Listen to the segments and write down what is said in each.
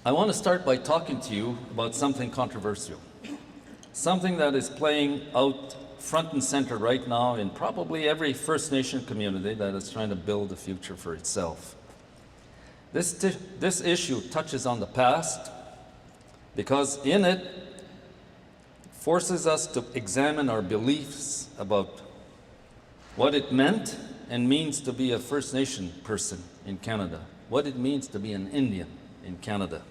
I want to start by talking to you about something controversial, something that is playing out front and center right now in probably every First Nation community that is trying to build a future for itself. This issue touches on the past because in it forces us to examine our beliefs about what it meant and means to be a First Nation person in Canada, what it means to be an Indian in Canada.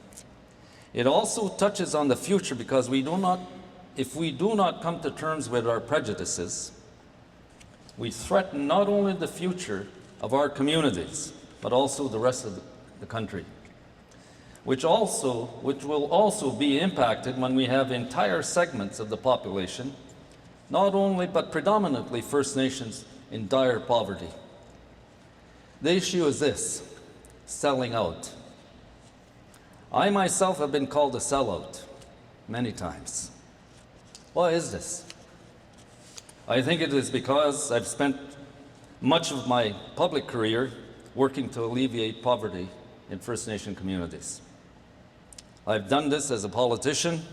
It also touches on the future because if we do not come to terms with our prejudices, we threaten not only the future of our communities, but also the rest of the country, which will also be impacted when we have entire segments of the population, not only but predominantly First Nations, in dire poverty. The issue is this: selling out. I myself have been called a sellout many times. Why is this? I think it is because I've spent much of my public career working to alleviate poverty in First Nation communities. I've done this as a politician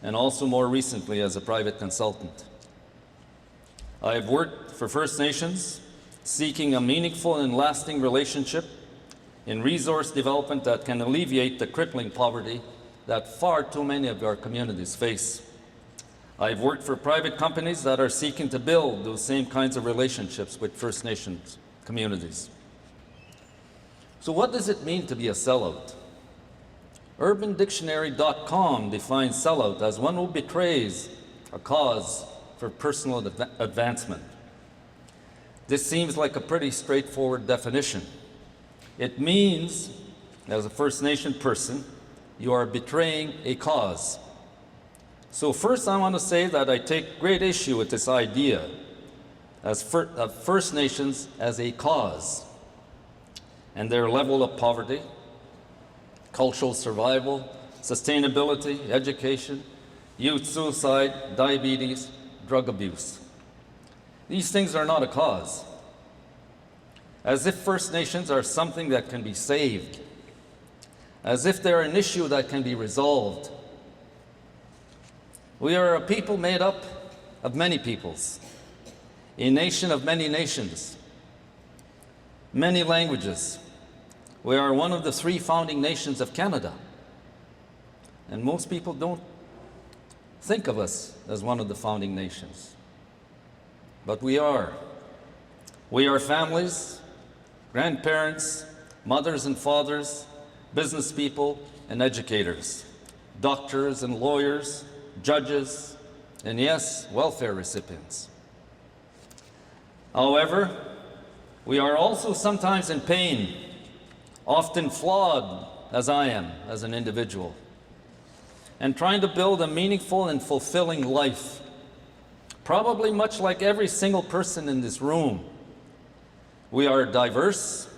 and also more recently as a private consultant. I've worked for First Nations, seeking a meaningful and lasting relationship in resource development that can alleviate the crippling poverty that far too many of our communities face. I've worked for private companies that are seeking to build those same kinds of relationships with First Nations communities. So what does it mean to be a sellout? UrbanDictionary.com defines sellout as one who betrays a cause for personal advancement. This seems like a pretty straightforward definition. It means, as a First Nation person, you are betraying a cause. So first I want to say that I take great issue with this idea of First Nations as a cause and their level of poverty, cultural survival, sustainability, education, youth suicide, diabetes, drug abuse. These things are not a cause. As if First Nations are something that can be saved, as if they're an issue that can be resolved. We are a people made up of many peoples, a nation of many nations, many languages. We are one of the 3 founding nations of Canada, and most people don't think of us as one of the founding nations. But we are. We are families, grandparents, mothers and fathers, business people and educators, doctors and lawyers, judges, and yes, welfare recipients. However, we are also sometimes in pain, often flawed, as I am as an individual, and trying to build a meaningful and fulfilling life, probably much like every single person in this room. We are diverse,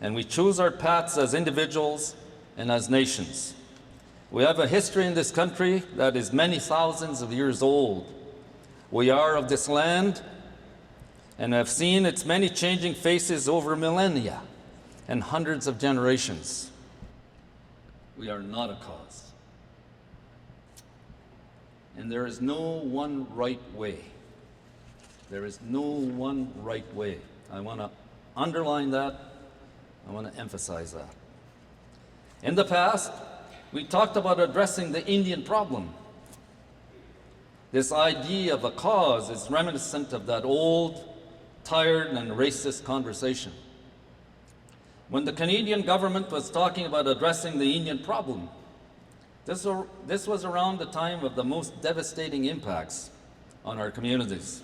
and we choose our paths as individuals and as nations. We have a history in this country that is many thousands of years old. We are of this land and have seen its many changing faces over millennia and hundreds of generations. We are not a cause. And there is no one right way. There is no one right way. I want to underline that. I want to emphasize that. In the past, we talked about addressing the Indian problem. This idea of a cause is reminiscent of that old, tired, and racist conversation. When the Canadian government was talking about addressing the Indian problem, this was around the time of the most devastating impacts on our communities.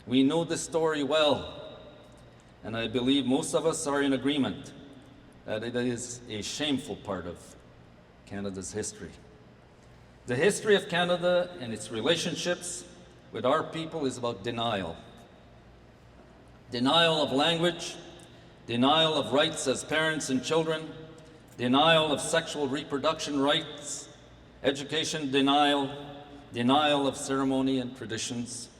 We know this story well, and I believe most of us are in agreement that it is a shameful part of Canada's history. The history of Canada and its relationships with our people is about denial. Denial of language, denial of rights as parents and children, denial of sexual reproduction rights, education denial, denial of ceremony and traditions.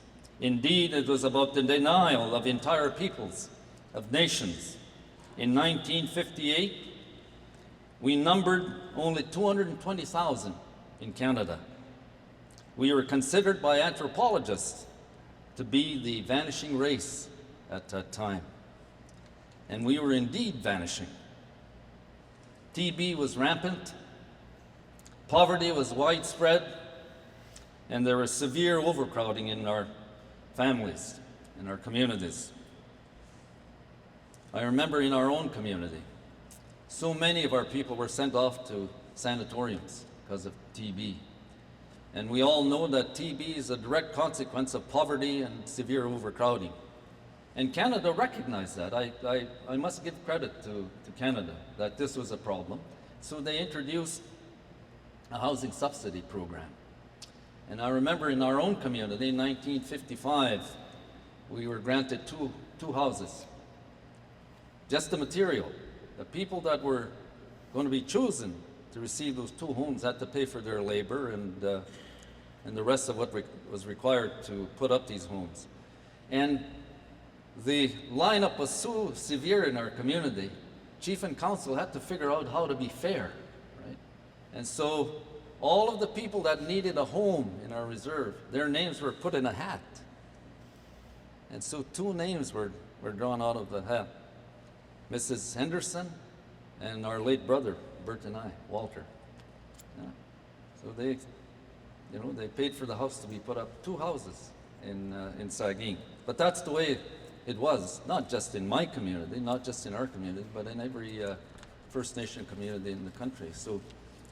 Indeed, it was about the denial of entire peoples, of nations. In 1958, We numbered only 220,000 in Canada. We were considered by anthropologists to be the vanishing race at that time. And we were indeed vanishing. TB was rampant, poverty was widespread, and there was severe overcrowding in our families, in our communities. I remember in our own community, so many of our people were sent off to sanatoriums because of TB. And we all know that TB is a direct consequence of poverty and severe overcrowding. And Canada recognized that. I must give credit to Canada that this was a problem. So they introduced a housing subsidy program. And I remember in our own community in 1955, we were granted two houses. Just the material. The people that were going to be chosen to receive those two homes had to pay for their labor and the rest of what was required to put up these homes. And the lineup was so severe in our community, chief and council had to figure out how to be fair, right? And so all of the people that needed a home in our reserve, their names were put in a hat. And so two names were drawn out of the hat. Mrs. Henderson and our late brother, Bert and I, Walter. Yeah. So they paid for the house to be put up, two houses in Saguin. But that's the way it was, not just in my community, not just in our community, but in every First Nation community in the country. So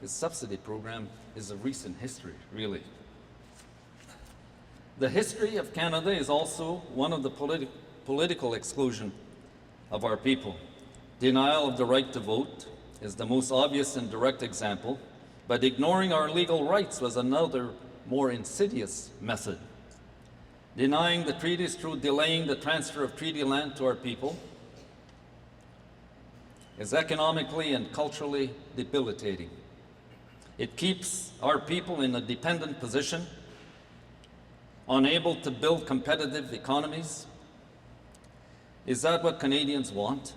this subsidy program is a recent history, really. The history of Canada is also one of the political exclusion of our people. Denial of the right to vote is the most obvious and direct example, but ignoring our legal rights was another more insidious method. Denying the treaties through delaying the transfer of treaty land to our people is economically and culturally debilitating. It keeps our people in a dependent position, unable to build competitive economies. Is that what Canadians want?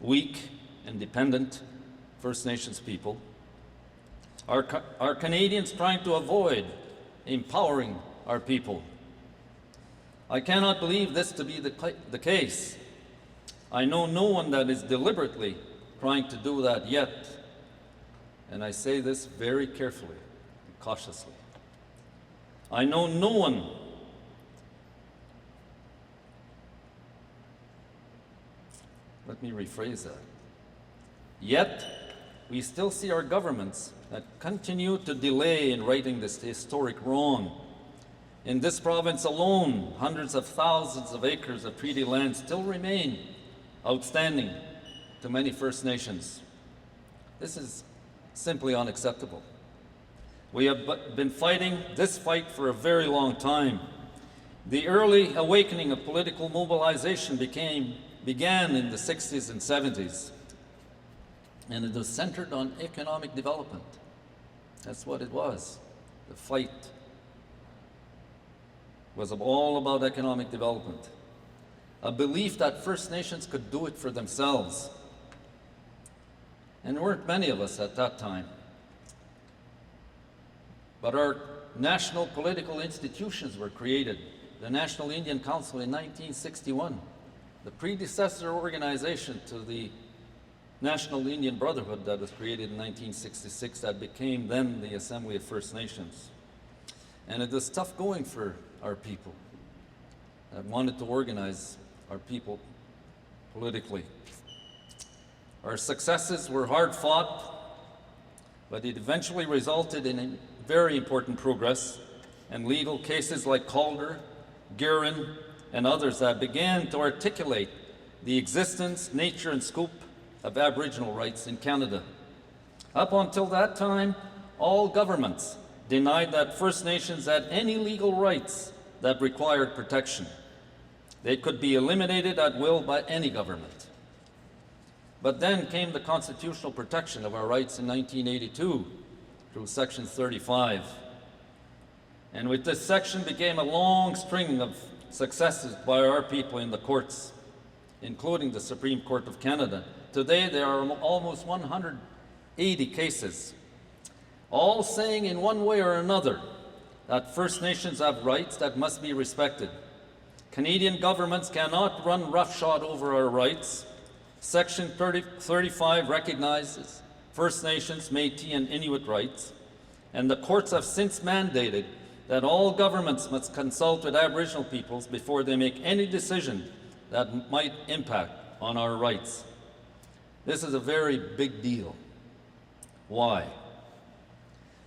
Weak and dependent First Nations people? Are Canadians trying to avoid empowering our people? I cannot believe this to be the case. I know no one that is deliberately trying to do that yet, and I say this very carefully and cautiously. I know no one let me rephrase that. Yet, we still see our governments that continue to delay in righting this historic wrong. In this province alone, hundreds of thousands of acres of treaty land still remain outstanding to many First Nations. This is simply unacceptable. We have been fighting this fight for a very long time. The early awakening of political mobilization began in the 60s and 70s. And it was centered on economic development. That's what it was. The fight was all about economic development. A belief that First Nations could do it for themselves. And there weren't many of us at that time. But our national political institutions were created. The National Indian Council in 1961, the predecessor organization to the National Indian Brotherhood that was created in 1966 that became then the Assembly of First Nations. And it was tough going for our people that wanted to organize our people politically. Our successes were hard fought, but it eventually resulted in very important progress and legal cases like Calder, Guerin, and others that began to articulate the existence, nature, and scope of Aboriginal rights in Canada. Up until that time, all governments denied that First Nations had any legal rights that required protection. They could be eliminated at will by any government. But then came the constitutional protection of our rights in 1982 through Section 35. And with this section became a long string of successes by our people in the courts, including the Supreme Court of Canada, Today there are almost 180 cases, all saying in one way or another that First Nations have rights that must be respected. Canadian governments cannot run roughshod over our rights. Section 35 recognizes First Nations, Métis, and Inuit rights, and the courts have since mandated that all governments must consult with Aboriginal peoples before they make any decision that might impact on our rights. This is a very big deal. Why?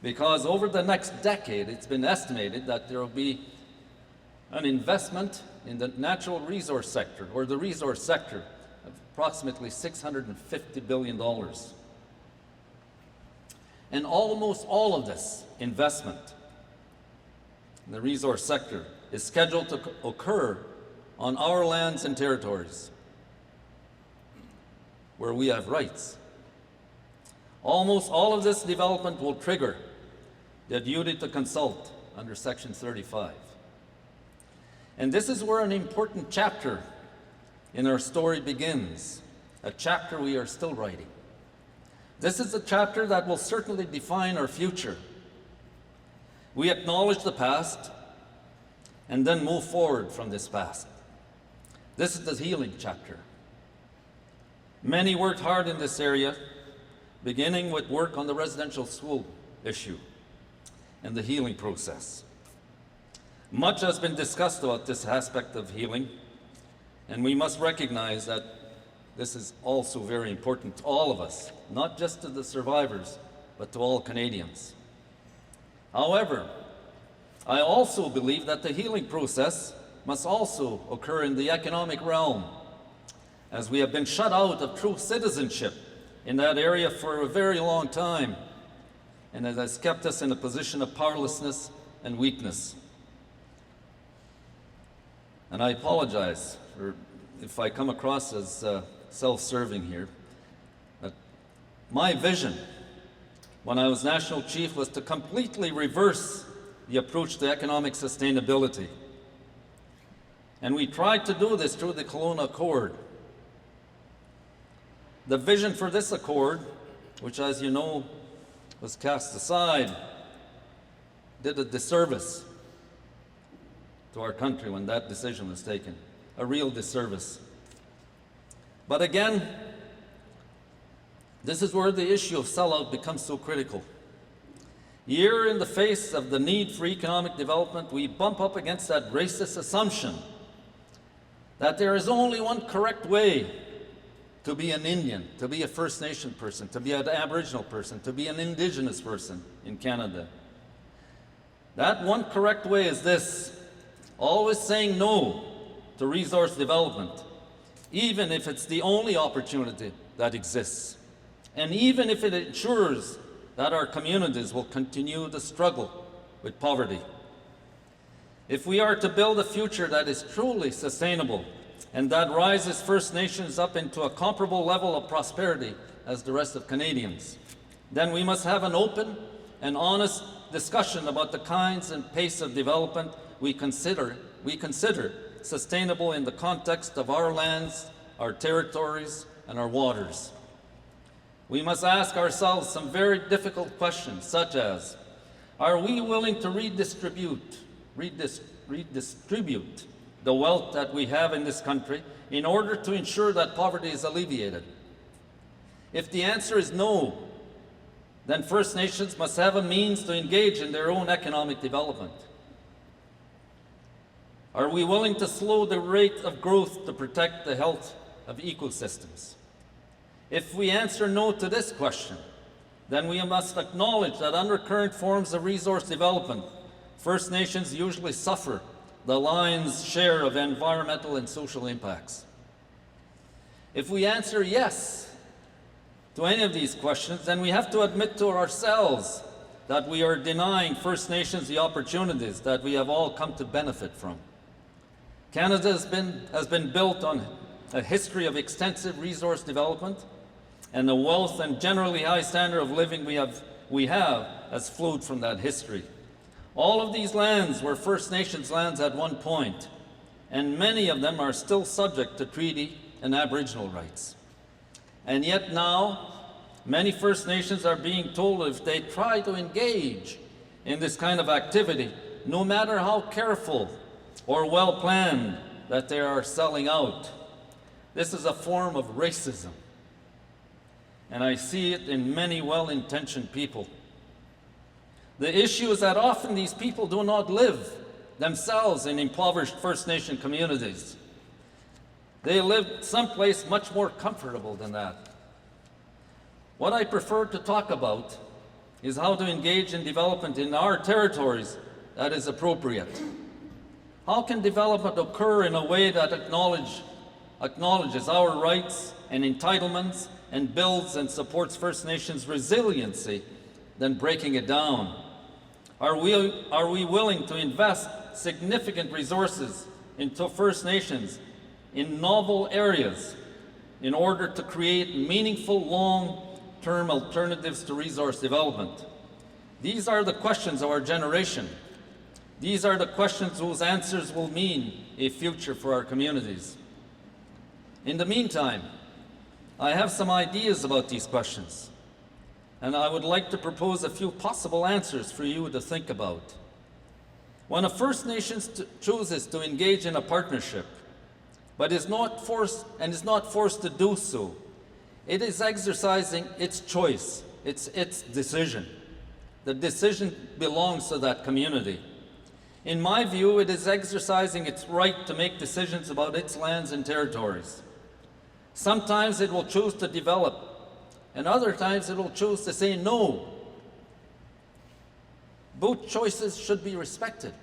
Because over the next decade, it's been estimated that there will be an investment in the natural resource sector, or the resource sector, of approximately $650 billion. And almost all of this investment in the resource sector is scheduled to occur on our lands and territories where we have rights. Almost all of this development will trigger the duty to consult under Section 35. And this is where an important chapter in our story begins, a chapter we are still writing. This is a chapter that will certainly define our future. We acknowledge the past and then move forward from this past. This is the healing chapter. Many worked hard in this area, beginning with work on the residential school issue and the healing process. Much has been discussed about this aspect of healing, and we must recognize that this is also very important to all of us, not just to the survivors, but to all Canadians. However, I also believe that the healing process must also occur in the economic realm, as we have been shut out of true citizenship in that area for a very long time, and it has kept us in a position of powerlessness and weakness. And I apologize if I come across as self-serving here, but my vision when I was National Chief was to completely reverse the approach to economic sustainability. And we tried to do this through the Kelowna Accord. The vision for this accord, which, as you know, was cast aside, did a disservice to our country when that decision was taken, a real disservice. But again, this is where the issue of sellout becomes so critical. Here, in the face of the need for economic development, we bump up against that racist assumption that there is only one correct way to be an Indian, to be a First Nation person, to be an Aboriginal person, to be an Indigenous person in Canada. That one correct way is this: always saying no to resource development, even if it's the only opportunity that exists, and even if it ensures that our communities will continue to struggle with poverty. If we are to build a future that is truly sustainable and that rises First Nations up into a comparable level of prosperity as the rest of Canadians, then we must have an open and honest discussion about the kinds and pace of development we consider sustainable in the context of our lands, our territories, and our waters. We must ask ourselves some very difficult questions, such as, are we willing to redistribute the wealth that we have in this country in order to ensure that poverty is alleviated? If the answer is no, then First Nations must have a means to engage in their own economic development. Are we willing to slow the rate of growth to protect the health of ecosystems? If we answer no to this question, then we must acknowledge that under current forms of resource development, First Nations usually suffer the lion's share of environmental and social impacts. If we answer yes to any of these questions, then we have to admit to ourselves that we are denying First Nations the opportunities that we have all come to benefit from. Canada has been built on a history of extensive resource development, and the wealth and generally high standard of living we have has flowed from that history. All of these lands were First Nations lands at one point, and many of them are still subject to treaty and Aboriginal rights. And yet now, many First Nations are being told if they try to engage in this kind of activity, no matter how careful or well-planned, that they are selling out. This is a form of racism. And I see it in many well-intentioned people. The issue is that often these people do not live themselves in impoverished First Nation communities. They live someplace much more comfortable than that. What I prefer to talk about is how to engage in development in our territories that is appropriate. How can development occur in a way that acknowledges our rights and entitlements and builds and supports First Nations resiliency than breaking it down? Are we willing to invest significant resources into First Nations in novel areas in order to create meaningful long-term alternatives to resource development? These are the questions of our generation. These are the questions whose answers will mean a future for our communities. In the meantime, I have some ideas about these questions, and I would like to propose a few possible answers for you to think about. When a First Nation chooses to engage in a partnership, but is not forced to do so, it is exercising its choice, its decision. The decision belongs to that community. In my view, it is exercising its right to make decisions about its lands and territories. Sometimes it will choose to develop, and other times it will choose to say no. Both choices should be respected.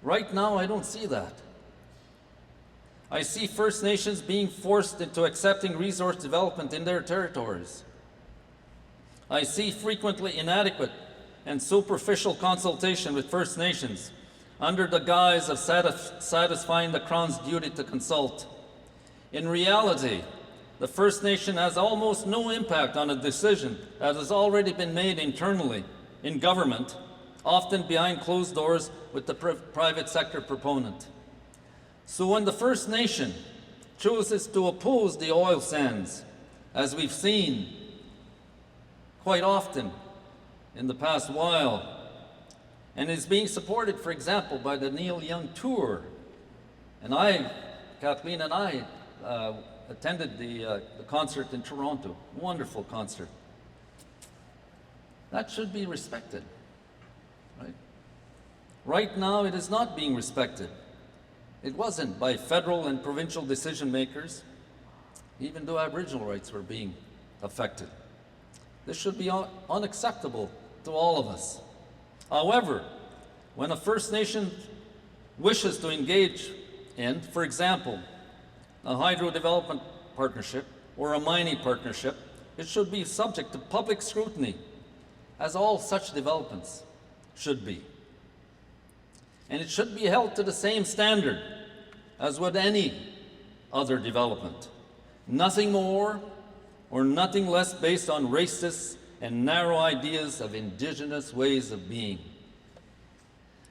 Right now, I don't see that. I see First Nations being forced into accepting resource development in their territories. I see frequently inadequate and superficial consultation with First Nations under the guise of satisfying the Crown's duty to consult. In reality, the First Nation has almost no impact on a decision that has already been made internally in government, often behind closed doors with the private sector proponent. So when the First Nation chooses to oppose the oil sands, as we've seen quite often in the past while, and is being supported, for example, by the Neil Young Tour, and Kathleen and I attended the concert in Toronto, wonderful concert. That should be respected, right? Right now, it is not being respected. It wasn't by federal and provincial decision makers, even though Aboriginal rights were being affected. This should be unacceptable to all of us. However, when a First Nation wishes to engage in, for example, a hydro development partnership or a mining partnership, it should be subject to public scrutiny, as all such developments should be. And it should be held to the same standard as with any other development. Nothing more or nothing less based on racist and narrow ideas of Indigenous ways of being.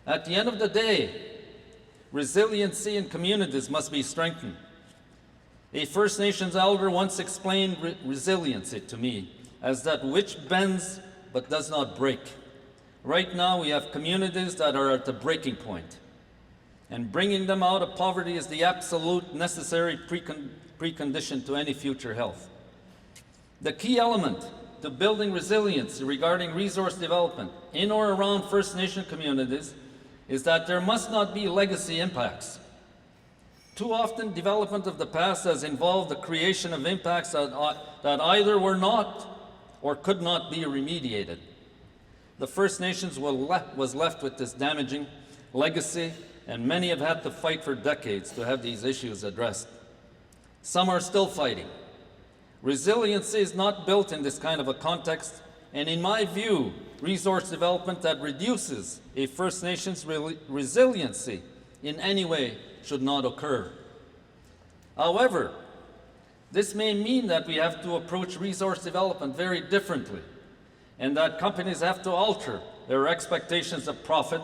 At the end of the day, resiliency in communities must be strengthened. A First Nations elder once explained resiliency to me as that which bends but does not break. Right now, we have communities that are at the breaking point, and bringing them out of poverty is the absolute necessary precondition to any future health. The key element to building resilience regarding resource development in or around First Nation communities is that there must not be legacy impacts. Too often, development of the past has involved the creation of impacts that either were not or could not be remediated. The First Nations was left with this damaging legacy, and many have had to fight for decades to have these issues addressed. Some are still fighting. Resiliency is not built in this kind of a context, and in my view, resource development that reduces a First Nations resiliency in any way should not occur. However, this may mean that we have to approach resource development very differently, and that companies have to alter their expectations of profit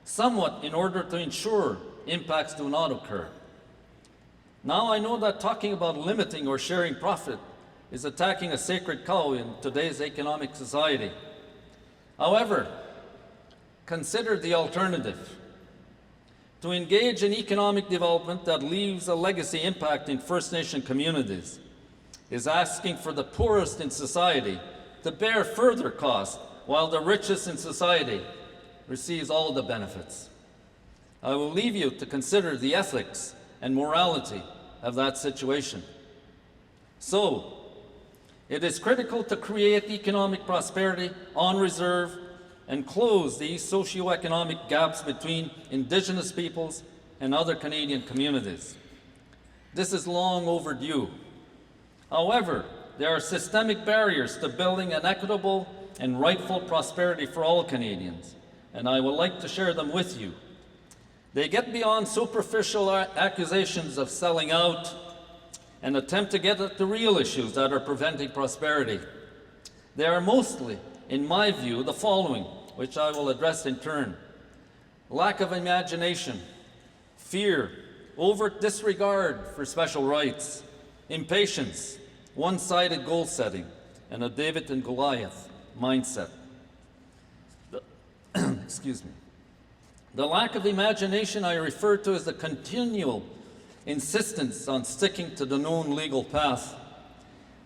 somewhat in order to ensure impacts do not occur. Now I know that talking about limiting or sharing profit is attacking a sacred cow in today's economic society. However, consider the alternative. To engage in economic development that leaves a legacy impact in First Nation communities is asking for the poorest in society to bear further costs while the richest in society receives all the benefits. I will leave you to consider the ethics and morality of that situation. So, it is critical to create economic prosperity on reserve and close these socioeconomic gaps between Indigenous peoples and other Canadian communities. This is long overdue. However, there are systemic barriers to building an equitable and rightful prosperity for all Canadians, and I would like to share them with you. They get beyond superficial accusations of selling out and attempt to get at the real issues that are preventing prosperity. They are mostly, in my view, the following, which I will address in turn. Lack of imagination, fear, overt disregard for special rights, impatience, one-sided goal setting, and a David and Goliath mindset. Excuse me. The lack of imagination I refer to as the continual insistence on sticking to the known legal path.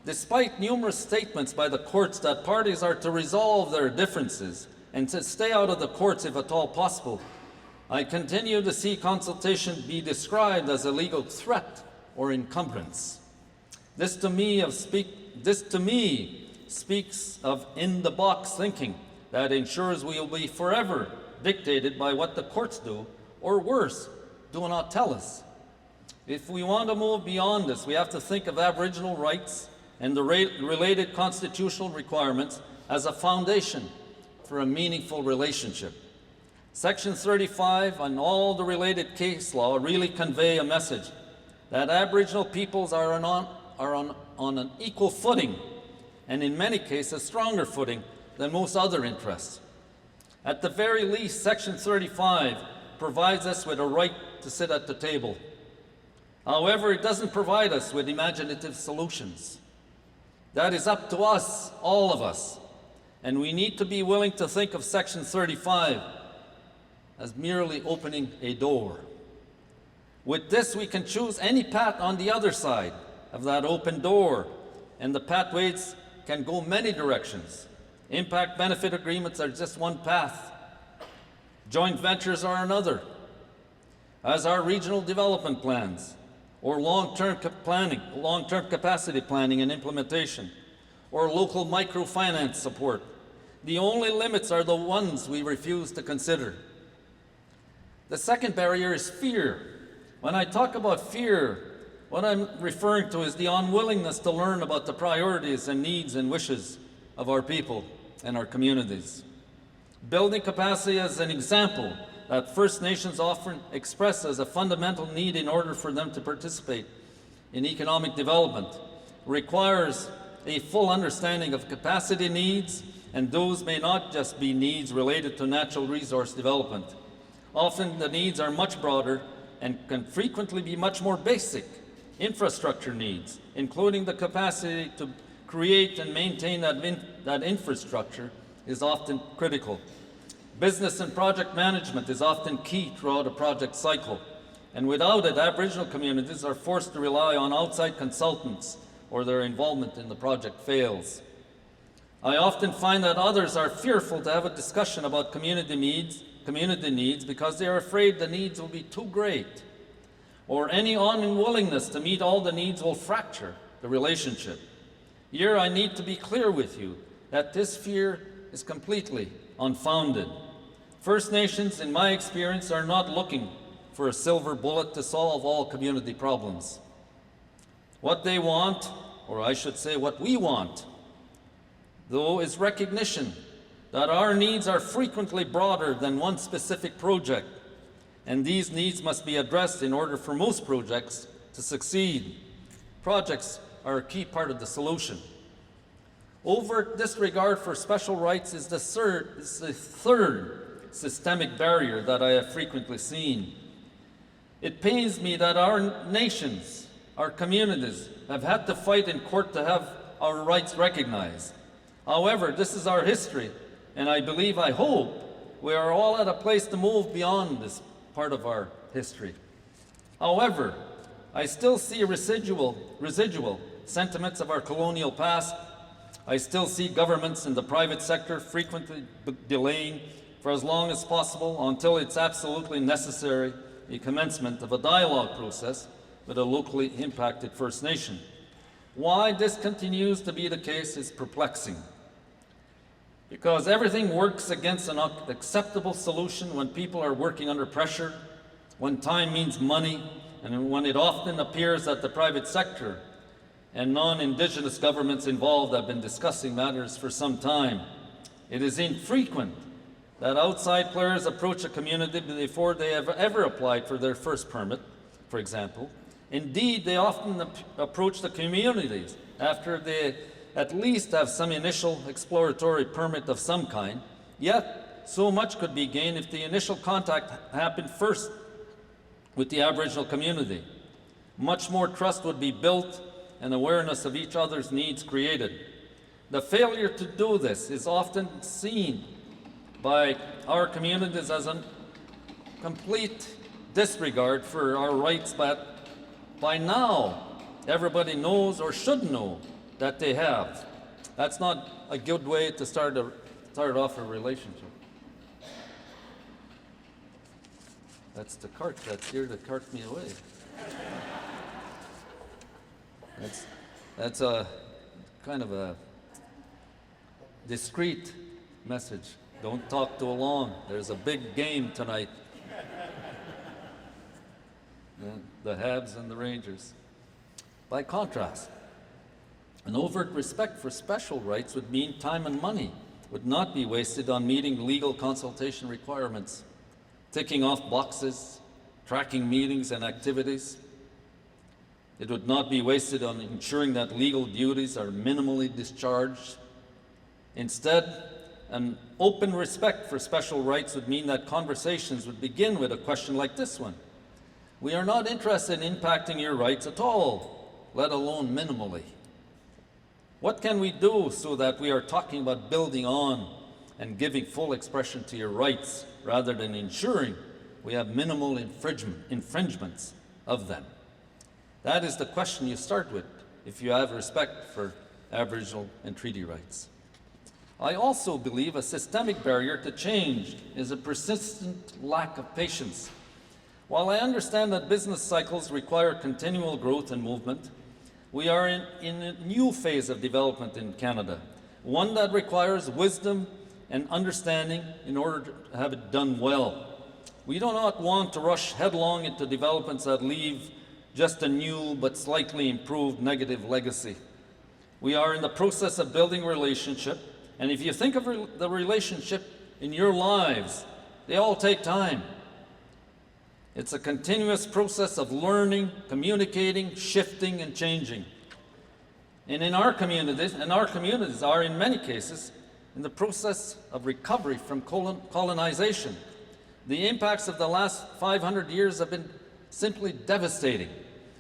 Despite numerous statements by the courts that parties are to resolve their differences and to stay out of the courts if at all possible, I continue to see consultation be described as a legal threat or encumbrance. This to me speaks of in-the-box thinking that ensures we will be forever dictated by what the courts do, or worse, do not tell us. If we want to move beyond this, we have to think of Aboriginal rights and the related constitutional requirements as a foundation for a meaningful relationship. Section 35 and all the related case law really convey a message that Aboriginal peoples are on an equal footing, and in many cases stronger footing than most other interests. At the very least, Section 35 provides us with a right to sit at the table. However, it doesn't provide us with imaginative solutions. That is up to us, all of us, and we need to be willing to think of Section 35 as merely opening a door. With this, we can choose any path on the other side of that open door, and the pathways can go many directions. Impact benefit agreements are just one path. Joint ventures are another, as are regional development plans, or long-term capacity planning and implementation, or local microfinance support. The only limits are the ones we refuse to consider. The second barrier is fear. When I talk about fear, what I'm referring to is the unwillingness to learn about the priorities and needs and wishes of our people and our communities. Building capacity is an example that First Nations often express as a fundamental need in order for them to participate in economic development requires a full understanding of capacity needs, and those may not just be needs related to natural resource development. Often the needs are much broader and can frequently be much more basic. Infrastructure needs, including the capacity to create and maintain that infrastructure, is often critical. Business and project management is often key throughout a project cycle, and without it, Aboriginal communities are forced to rely on outside consultants or their involvement in the project fails. I often find that others are fearful to have a discussion about community needs because they are afraid the needs will be too great, or any unwillingness to meet all the needs will fracture the relationship. Here I need to be clear with you that this fear is completely unfounded. First Nations, in my experience, are not looking for a silver bullet to solve all community problems. What they want, or I should say what we want, though, is recognition that our needs are frequently broader than one specific project, and these needs must be addressed in order for most projects to succeed. Projects are a key part of the solution. Overt disregard for special rights is the third systemic barrier that I have frequently seen. It pains me that our nations our communities have had to fight in court to have our rights recognized. However, this is our history, and I believe, I hope, we are all at a place to move beyond this part of our history. However, I still see residual sentiments of our colonial past. I still see governments in the private sector frequently delaying for as long as possible until it's absolutely necessary the commencement of a dialogue process with a locally impacted First Nation. Why this continues to be the case is perplexing, because everything works against an acceptable solution when people are working under pressure, when time means money, and when it often appears that the private sector and non-Indigenous governments involved have been discussing matters for some time. It is infrequent that outside players approach a community before they have ever applied for their first permit, for example. Indeed, they often approach the communities after they at least have some initial exploratory permit of some kind. Yet, so much could be gained if the initial contact happened first with the Aboriginal community. Much more trust would be built and awareness of each other's needs created. The failure to do this is often seen by our communities as a complete disregard for our rights, but by now everybody knows or should know that they have. That's not a good way to start off a relationship. That's the cart that's here to cart me away. That's a kind of a discreet message. Don't talk too long. There's a big game tonight. The Habs and the Rangers. By contrast, an overt respect for special rights would mean time and money would not be wasted on meeting legal consultation requirements, ticking off boxes, tracking meetings and activities. It would not be wasted on ensuring that legal duties are minimally discharged. Instead, an open respect for special rights would mean that conversations would begin with a question like this one. We are not interested in impacting your rights at all, let alone minimally. What can we do so that we are talking about building on and giving full expression to your rights rather than ensuring we have minimal infringements of them? That is the question you start with if you have respect for Aboriginal and treaty rights. I also believe a systemic barrier to change is a persistent lack of patience. While I understand that business cycles require continual growth and movement, we are in a new phase of development in Canada, one that requires wisdom and understanding in order to have it done well. We do not want to rush headlong into developments that leave just a new but slightly improved negative legacy. We are in the process of building a relationship, and if you think of the relationship in your lives, they all take time. It's a continuous process of learning, communicating, shifting, and changing. And our communities are, in many cases, in the process of recovery from colonization. The impacts of the last 500 years have been simply devastating,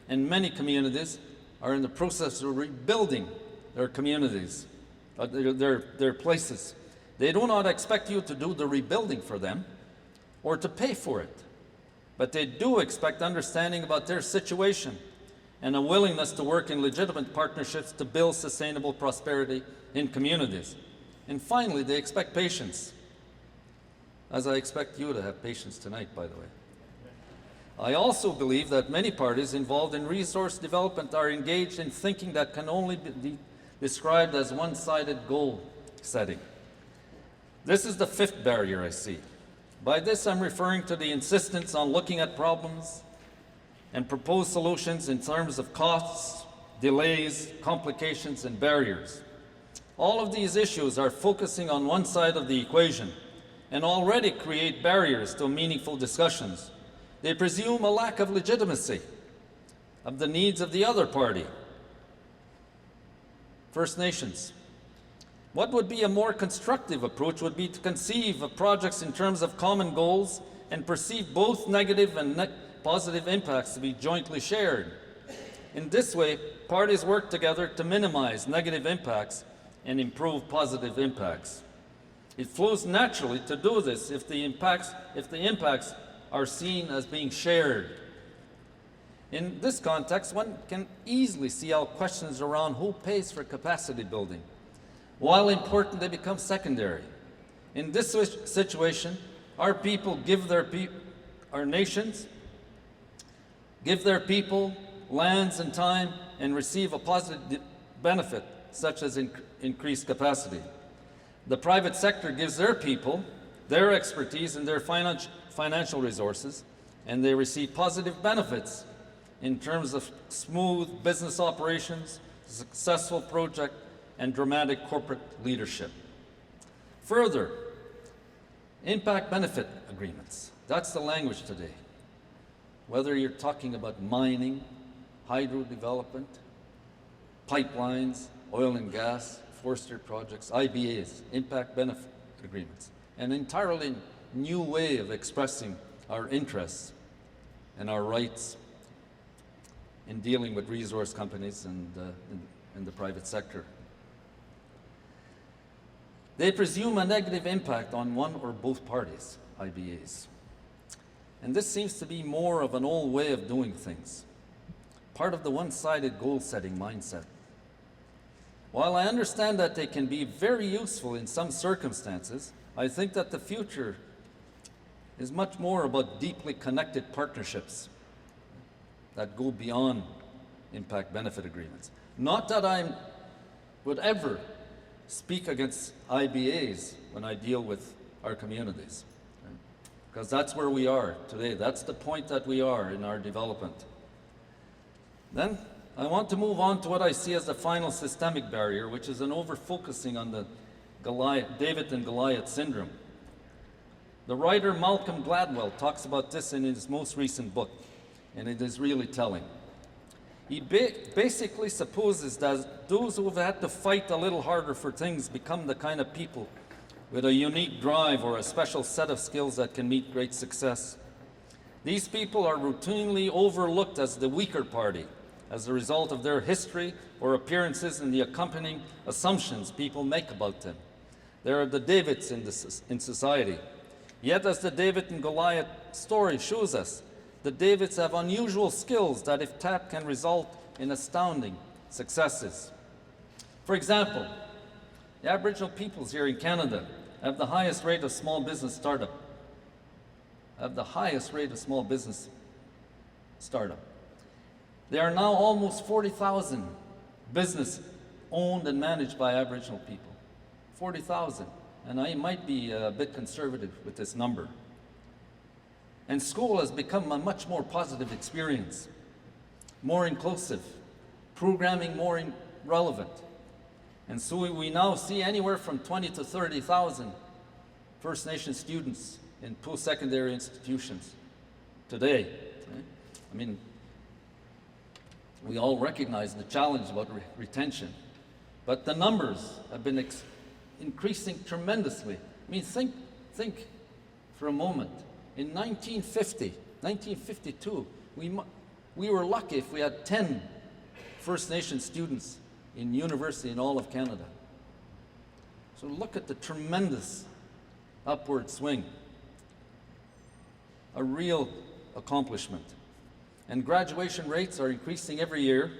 and many communities are in the process of rebuilding their communities, their places. They do not expect you to do the rebuilding for them or to pay for it, but they do expect understanding about their situation and a willingness to work in legitimate partnerships to build sustainable prosperity in communities. And finally, they expect patience, as I expect you to have patience tonight, by the way. I also believe that many parties involved in resource development are engaged in thinking that can only be described as one-sided goal setting. This is the fifth barrier I see. By this, I'm referring to the insistence on looking at problems and propose solutions in terms of costs, delays, complications, and barriers. All of these issues are focusing on one side of the equation and already create barriers to meaningful discussions. They presume a lack of legitimacy of the needs of the other party. First Nations. What would be a more constructive approach would be to conceive of projects in terms of common goals and perceive both negative and positive impacts to be jointly shared. In this way, parties work together to minimize negative impacts and improve positive impacts. It flows naturally to do this if the impacts are seen as being shared. In this context, one can easily see how questions around who pays for capacity building, while important, they become secondary. In this situation, our people give our nations give their people lands and time and receive a positive benefit, such as increased capacity. The private sector gives their people their expertise and their financial resources, and they receive positive benefits in terms of smooth business operations, successful project, and dramatic corporate leadership. Further, impact benefit agreements. That's the language today. Whether you're talking about mining, hydro development, pipelines, oil and gas, forestry projects, IBAs, impact benefit agreements, an entirely new way of expressing our interests and our rights in dealing with resource companies and the private sector. They presume a negative impact on one or both parties, IBAs. And this seems to be more of an old way of doing things, part of the one-sided goal-setting mindset. While I understand that they can be very useful in some circumstances, I think that the future is much more about deeply connected partnerships that go beyond impact benefit agreements. Not that I would ever speak against IBAs when I deal with our communities, because that's where we are today. That's the point that we are in our development. Then I want to move on to what I see as the final systemic barrier, which is an over-focusing on the David and Goliath syndrome. The writer Malcolm Gladwell talks about this in his most recent book, and it is really telling. He basically supposes that those who have had to fight a little harder for things become the kind of people with a unique drive or a special set of skills that can meet great success. These people are routinely overlooked as the weaker party as a result of their history or appearances and the accompanying assumptions people make about them. They are the Davids in society. Yet, as the David and Goliath story shows us, the Davids have unusual skills that, if tapped, can result in astounding successes. For example, the Aboriginal peoples here in Canada have the highest rate of small business startup. There are now almost 40,000 businesses owned and managed by Aboriginal people. 40,000. And I might be a bit conservative with this number. And school has become a much more positive experience, more inclusive, programming more relevant. And so we now see anywhere from 20 to 30,000 First Nation students in post-secondary institutions today. I mean, we all recognize the challenge about retention, but the numbers have been increasing tremendously. I mean, think for a moment. In 1952, we were lucky if we had 10 First Nation students in university in all of Canada. So look at the tremendous upward swing. A real accomplishment. And graduation rates are increasing every year.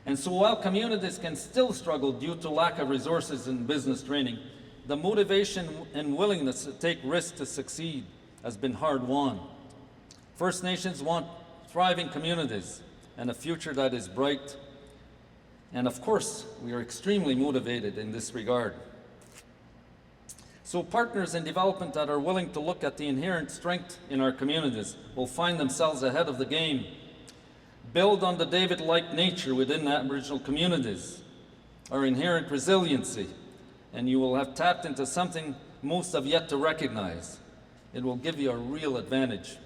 And so while communities can still struggle due to lack of resources and business training, the motivation and willingness to take risks to succeed has been hard won. First Nations want thriving communities and a future that is bright. And of course, we are extremely motivated in this regard. So partners in development that are willing to look at the inherent strength in our communities will find themselves ahead of the game. Build on the David-like nature within Aboriginal communities, our inherent resiliency, and you will have tapped into something most have yet to recognize. It will give you a real advantage.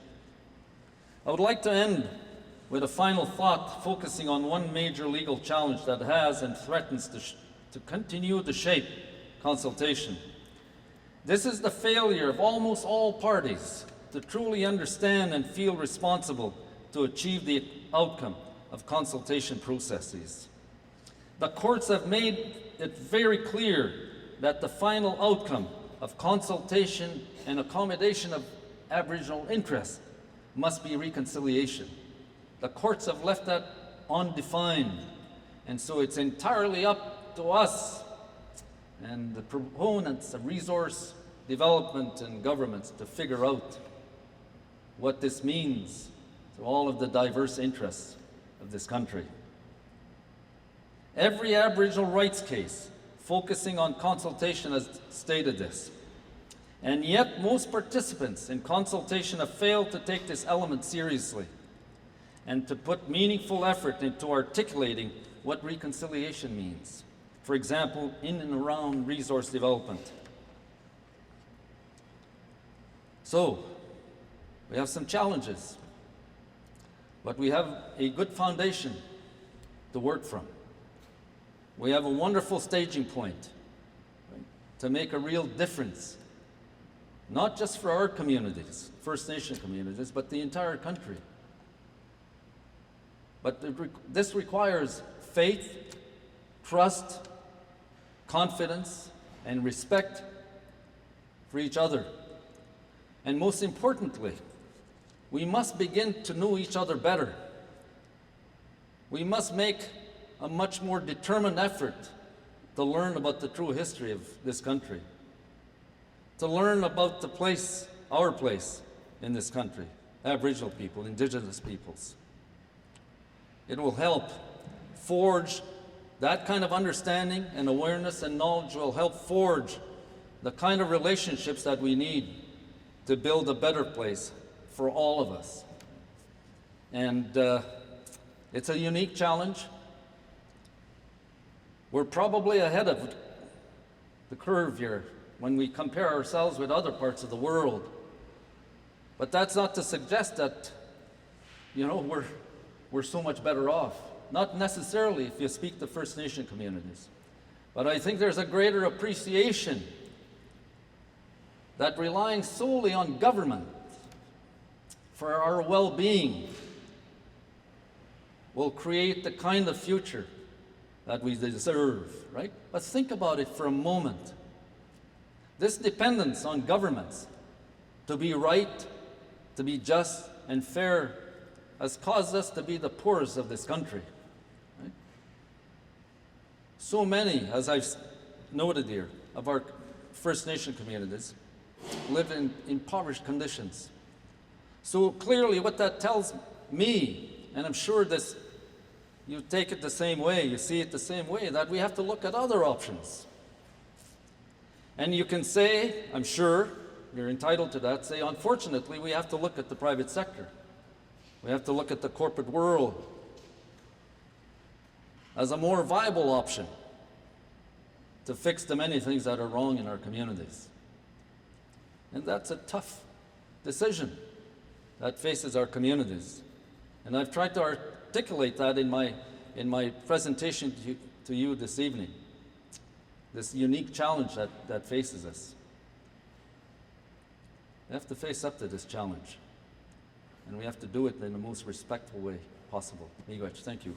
I would like to end with a final thought focusing on one major legal challenge that has and threatens to continue to shape consultation. This is the failure of almost all parties to truly understand and feel responsible to achieve the outcome of consultation processes. The courts have made it very clear that the final outcome of consultation and accommodation of Aboriginal interests must be reconciliation. The courts have left that undefined, and so it's entirely up to us and the proponents of resource development and governments to figure out what this means to all of the diverse interests of this country. Every Aboriginal rights case focusing on consultation has stated this, and yet most participants in consultation have failed to take this element seriously and to put meaningful effort into articulating what reconciliation means. For example, in and around resource development. So, we have some challenges, but we have a good foundation to work from. We have a wonderful staging point, right, to make a real difference, not just for our communities, First Nation communities, but the entire country. But this requires faith, trust, confidence, and respect for each other. And most importantly, we must begin to know each other better. We must make a much more determined effort to learn about the true history of this country, to learn about the place, our place in this country, Aboriginal people, Indigenous peoples. It will help forge that kind of understanding and awareness, and knowledge will help forge the kind of relationships that we need to build a better place for all of us. And it's a unique challenge. We're probably ahead of the curve here when we compare ourselves with other parts of the world. But that's not to suggest that, we're so much better off. Not necessarily if you speak to First Nation communities. But I think there's a greater appreciation that relying solely on government for our well-being will create the kind of future that we deserve, right? But think about it for a moment. This dependence on governments to be right, to be just and fair has caused us to be the poorest of this country. Right? So many, as I've noted here, of our First Nation communities live in impoverished conditions. So clearly what that tells me, and I'm sure this, you take it the same way, you see it the same way, that we have to look at other options. And you can say, I'm sure, you're entitled to that, say, unfortunately, we have to look at the private sector. We have to look at the corporate world as a more viable option to fix the many things that are wrong in our communities. And that's a tough decision that faces our communities. And I've tried to articulate that in my presentation to you this evening, this unique challenge that faces us. We have to face up to this challenge, and we have to do it in the most respectful way possible. Miigwech, thank you.